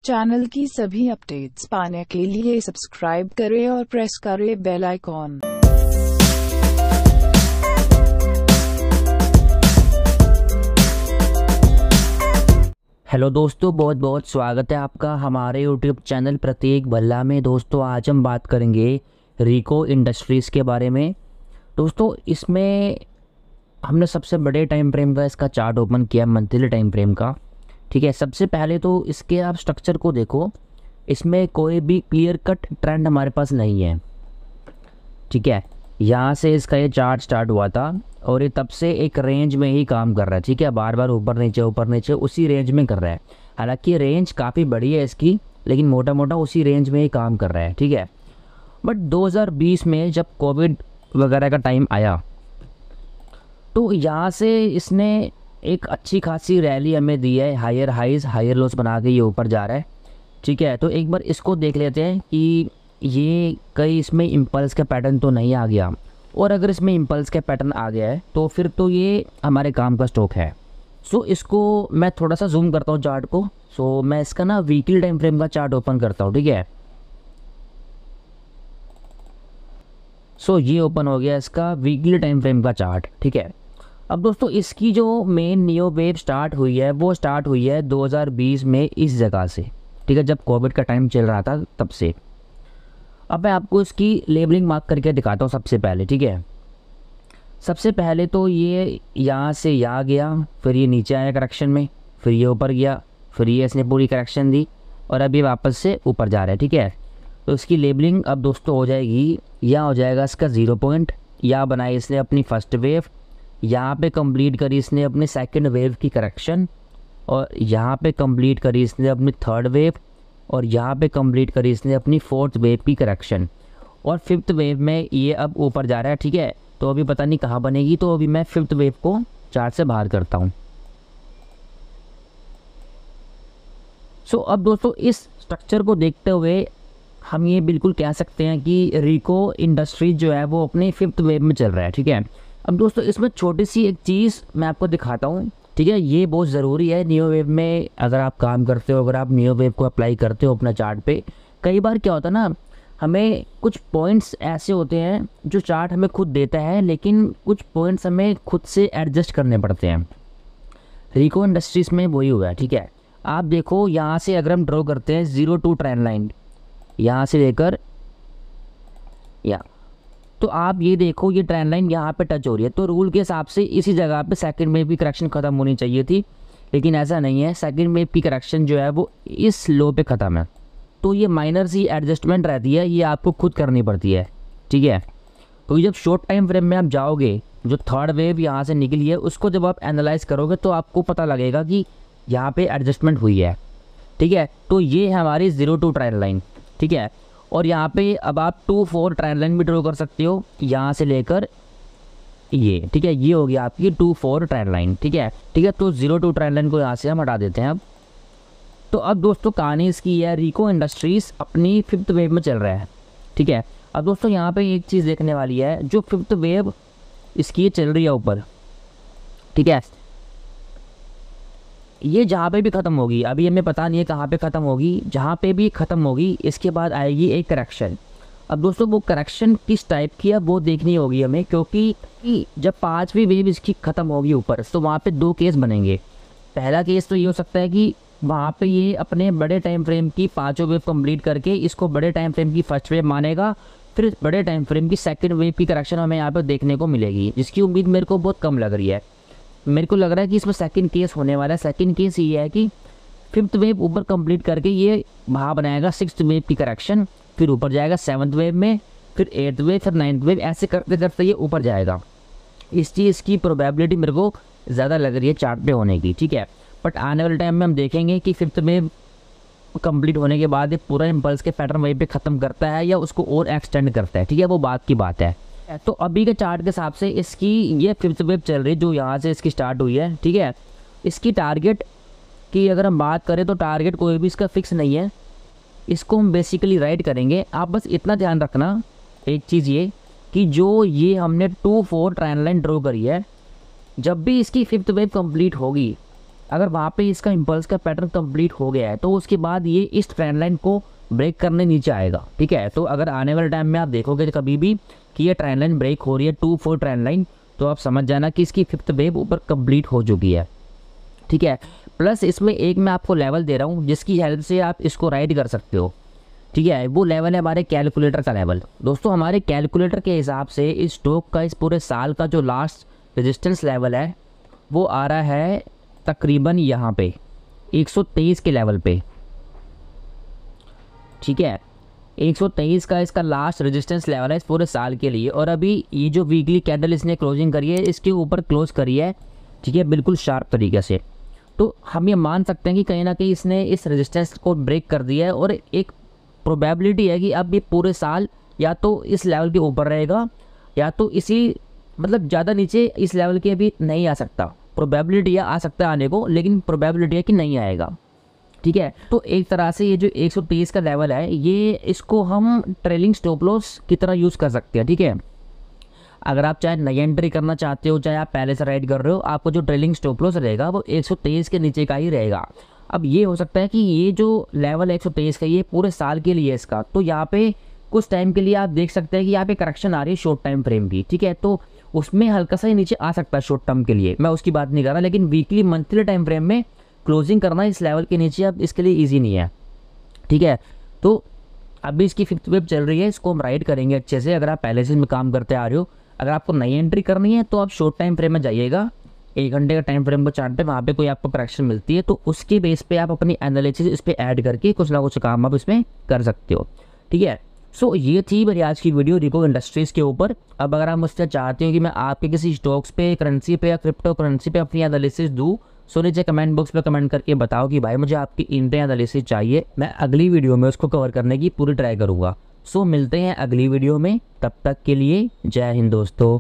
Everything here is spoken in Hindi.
चैनल की सभी अपडेट्स पाने के लिए सब्सक्राइब करें और प्रेस करें बेल आइकॉन। हेलो दोस्तों, बहुत बहुत स्वागत है आपका हमारे यूट्यूब चैनल प्रतीक भल्ला में। दोस्तों आज हम बात करेंगे रिको इंडस्ट्रीज़ के बारे में। दोस्तों इसमें हमने सबसे बड़े टाइम फ्रेम का इसका चार्ट ओपन किया, मंथली टाइम फ्रेम का। ठीक है, सबसे पहले तो इसके आप स्ट्रक्चर को देखो, इसमें कोई भी क्लियर कट ट्रेंड हमारे पास नहीं है। ठीक है, यहाँ से इसका ये चार्ट स्टार्ट हुआ था और ये तब से एक रेंज में ही काम कर रहा है। ठीक है, बार बार ऊपर नीचे उसी रेंज में कर रहा है। हालांकि रेंज काफ़ी बड़ी है इसकी, लेकिन मोटा मोटा उसी रेंज में ही काम कर रहा है। ठीक है, बट 2020 में जब कोविड वगैरह का टाइम आया तो यहाँ से इसने एक अच्छी खासी रैली हमें दी है, हायर हाइज हायर लोस बना के ये ऊपर जा रहा है। ठीक है, तो एक बार इसको देख लेते हैं कि ये कहीं इसमें इम्पल्स का पैटर्न तो नहीं आ गया, और अगर इसमें इम्पल्स का पैटर्न आ गया है तो फिर तो ये हमारे काम का स्टॉक है। सो इसको मैं थोड़ा सा जूम करता हूँ चार्ट को। सो मैं इसका ना वीकली टाइम फ्रेम का चार्ट ओपन करता हूँ। ठीक है, सो ये ओपन हो गया इसका वीकली टाइम फ्रेम का चार्ट। ठीक है, अब दोस्तों इसकी जो मेन नियो वेव स्टार्ट हुई है वो स्टार्ट हुई है 2020 में इस जगह से। ठीक है, जब कोविड का टाइम चल रहा था तब से। अब मैं आपको इसकी लेबलिंग मार्क करके दिखाता हूँ सबसे पहले। ठीक है, सबसे पहले तो ये यहाँ से यहाँ गया, फिर ये नीचे आया करेक्शन में, फिर ये ऊपर गया, फिर ये इसने पूरी करेक्शन दी और अभी वापस से ऊपर जा रहा है। ठीक है, तो इसकी लेबलिंग अब दोस्तों हो जाएगी, यहाँ हो जाएगा इसका 0 पॉइंट, यहाँ बनाई इसने अपनी फर्स्ट वेव, यहाँ पे कंप्लीट करी इसने अपनी सेकंड वेव की करेक्शन, और यहाँ पे कंप्लीट करी इसने अपनी थर्ड वेव, और यहाँ पे कंप्लीट करी इसने अपनी फोर्थ वेव की करेक्शन, और फिफ्थ वेव में ये अब ऊपर जा रहा है। ठीक है, तो अभी पता नहीं कहाँ बनेगी, तो अभी मैं फिफ्थ वेव को चार्ट से बाहर करता हूँ। सो अब दोस्तों इस स्ट्रक्चर को देखते हुए हम ये बिल्कुल कह सकते हैं कि रिको इंडस्ट्रीज जो है वो अपने फिफ्थ वेव में चल रहा है। ठीक है, अब दोस्तों इसमें छोटी सी एक चीज़ मैं आपको दिखाता हूँ। ठीक है, ये बहुत ज़रूरी है नियो वेव में अगर आप काम करते हो, अगर आप नियो वेव को अप्लाई करते हो अपना चार्ट पे। कई बार क्या होता है ना, हमें कुछ पॉइंट्स ऐसे होते हैं जो चार्ट हमें खुद देता है, लेकिन कुछ पॉइंट्स हमें खुद से एडजस्ट करने पड़ते हैं। रिको इंडस्ट्रीज में वही हुआ है। ठीक है, आप देखो यहाँ से अगर हम ड्रॉ करते हैं 0 ट्रेंड लाइन, यहाँ से लेकर यहाँ, तो आप ये देखो ये ट्रेंड लाइन यहाँ पे टच हो रही है, तो रूल के हिसाब से इसी जगह पे सेकंड वेव की करेक्शन ख़त्म होनी चाहिए थी, लेकिन ऐसा नहीं है। सेकंड वेव की करेक्शन जो है वो इस लो पे ख़त्म है, तो ये माइनर सी एडजस्टमेंट रहती है, ये आपको खुद करनी पड़ती है। ठीक है, तो जब शॉर्ट टाइम फ्रेम में आप जाओगे, जो थर्ड वेव यहाँ से निकली है उसको जब आप एनालाइज करोगे तो आपको पता लगेगा कि यहाँ पर एडजस्टमेंट हुई है। ठीक है, तो ये है हमारी 0 ट्रेंड लाइन। ठीक है, और यहाँ पे अब आप 2-4 ट्रेंड लाइन भी ड्रॉ कर सकते हो, यहाँ से लेकर ये। ठीक है, ये हो गया आपकी 2-4 ट्रेंड लाइन। ठीक है, तो 0 ट्रेंड लाइन को यहाँ से हम हटा देते हैं अब। तो अब दोस्तों कहानी इसकी है, रिको इंडस्ट्रीज अपनी फिफ्थ वेव में चल रहा है। ठीक है, अब दोस्तों यहाँ पे एक चीज़ देखने वाली है, जो फिफ्थ वेव इसकी चल रही है ऊपर। ठीक है, ये जहाँ पे भी ख़त्म होगी, अभी हमें पता नहीं है कहाँ पे ख़त्म होगी, जहाँ पे भी ख़त्म होगी इसके बाद आएगी एक करेक्शन। अब दोस्तों वो करेक्शन किस टाइप की है वो देखनी होगी हमें, क्योंकि जब 5वीं वेव इसकी ख़त्म होगी ऊपर, तो वहाँ पे 2 केस बनेंगे। पहला केस तो ये हो सकता है कि वहाँ पे ये अपने बड़े टाइम फ्रेम की 5वीं वेव कंप्लीट करके इसको बड़े टाइम फ्रेम की फर्स्ट वेव मानेगा, फिर बड़े टाइम फ्रेम की सेकेंड वेव की करेक्शन हमें यहाँ पर देखने को मिलेगी, जिसकी उम्मीद मेरे को बहुत कम लग रही है। मेरे को लग रहा है कि इसमें सेकंड केस होने वाला है। सेकंड केस ये है कि फिफ्थ वेव ऊपर कंप्लीट करके ये वहाँ बनाएगा 6th वेव की करेक्शन, फिर ऊपर जाएगा 7th वेव में, फिर 8th वेव, फिर 9th वेव, ऐसे करते करते ये ऊपर जाएगा। इस चीज़ की प्रोबेबिलिटी मेरे को ज़्यादा लग रही है चार्ट पे होने की। ठीक है, बट आने वाले टाइम में हम देखेंगे कि फिफ्थ वेव कंप्लीट होने के बाद ये पूरा इम्पल्स के पैटर्न वहीं पे ख़त्म करता है या उसको और एक्सटेंड करता है। ठीक है, वो बात की बात है। तो अभी के चार्ट के हिसाब से इसकी ये फिफ्थ वेव चल रही है जो यहाँ से इसकी स्टार्ट हुई है। ठीक है, इसकी टारगेट की अगर हम बात करें तो टारगेट कोई भी इसका फिक्स नहीं है, इसको हम बेसिकली राइट करेंगे। आप बस इतना ध्यान रखना एक चीज़ ये कि जो ये हमने 2-4 ट्रेंड लाइन ड्रॉ करी है, जब भी इसकी फिफ्थ वेव कंप्लीट होगी अगर वहाँ पे इसका इम्पल्स का पैटर्न कंप्लीट हो गया है तो उसके बाद ये इस ट्रेंड लाइन को ब्रेक करने नीचे आएगा, ठीक है। तो अगर आने वाले टाइम में आप देखोगे कभी भी कि ये ट्रेंड लाइन ब्रेक हो रही है 2-4 ट्रेंड लाइन, तो आप समझ जाना कि इसकी 5th वेव ऊपर कंप्लीट हो चुकी है, ठीक है। प्लस इसमें एक मैं आपको लेवल दे रहा हूँ जिसकी हेल्प से आप इसको राइड कर सकते हो, ठीक है। वो लेवल है हमारे कैलकुलेटर का लेवल। दोस्तों हमारे कैलकुलेटर के हिसाब से इस स्टॉक का इस पूरे साल का जो लास्ट रेजिस्टेंस लेवल है वो आ रहा है तकरीबन यहाँ पे 123 के लेवल पे, ठीक है। 123 का इसका लास्ट रेजिस्टेंस लेवल है इस पूरे साल के लिए। और अभी ये जो वीकली कैंडल इसने क्लोजिंग करी है इसके ऊपर क्लोज करी है, ठीक है, बिल्कुल शार्प तरीके से। तो हम ये मान सकते हैं कि कहीं ना कहीं इसने इस रेजिस्टेंस को ब्रेक कर दिया है और एक प्रोबेबिलिटी है कि अब ये पूरे साल या तो इस लेवल के ऊपर रहेगा या तो इसी मतलब ज़्यादा नीचे इस लेवल के अभी नहीं आ सकता। प्रोबेबिलिटी है आ सकता है आने को, लेकिन प्रोबेबिलिटी है कि नहीं आएगा, ठीक है। तो एक तरह से ये जो 123 का लेवल है ये इसको हम ट्रेलिंग स्टॉप लॉस की तरह यूज़ कर सकते हैं, ठीक है। अगर आप चाहे नई एंट्री करना चाहते हो चाहे आप पहले से राइड कर रहे हो, आपको जो ट्रेलिंग स्टॉप लॉस रहेगा वो 123 के नीचे का ही रहेगा। अब ये हो सकता है कि ये जो लेवल 123 का ये पूरे साल के लिए इसका, तो यहाँ पे कुछ टाइम के लिए आप देख सकते हैं कि यहाँ पे करेक्शन आ रही है शॉर्ट टाइम फ्रेम की, ठीक है। तो उसमें हल्का सा ही नीचे आ सकता है शॉर्ट टर्म के लिए, मैं उसकी बात नहीं कर रहा, लेकिन वीकली मंथली टाइम फ्रेम में क्लोजिंग करना इस लेवल के नीचे अब इसके लिए ईजी नहीं है, ठीक है। तो अभी इसकी 5th वेव चल रही है, इसको हम राइड करेंगे अच्छे से। अगर आप पहले से काम करते आ रहे हो, अगर आपको नई एंट्री करनी है तो आप शॉर्ट टाइम फ्रेम में जाइएगा, 1 घंटे का टाइम फ्रेम को चार्ट पे, वहाँ पे कोई आपको करेक्शन मिलती है तो उसके बेस पे आप अपनी एनालिसिस इस पर ऐड करके कुछ ना कुछ काम आप इसमें कर सकते हो, ठीक है। सो ये थी मेरी आज की वीडियो रिको इंडस्ट्रीज़ के ऊपर। अब अगर आप मुझसे चाहते हो कि मैं आपके किसी स्टॉक्स पे, करेंसी पे या क्रिप्टो करेंसी पे अपनी एनालिसिस दूँ, सो नीचे कमेंट बॉक्स पे कमेंट करके बताओ कि भाई मुझे आपकी इंट्रा एनालिसिस चाहिए, मैं अगली वीडियो में उसको कवर करने की पूरी ट्राई करूँगा। सो मिलते हैं अगली वीडियो में, तब तक के लिए जय हिंद दोस्तों।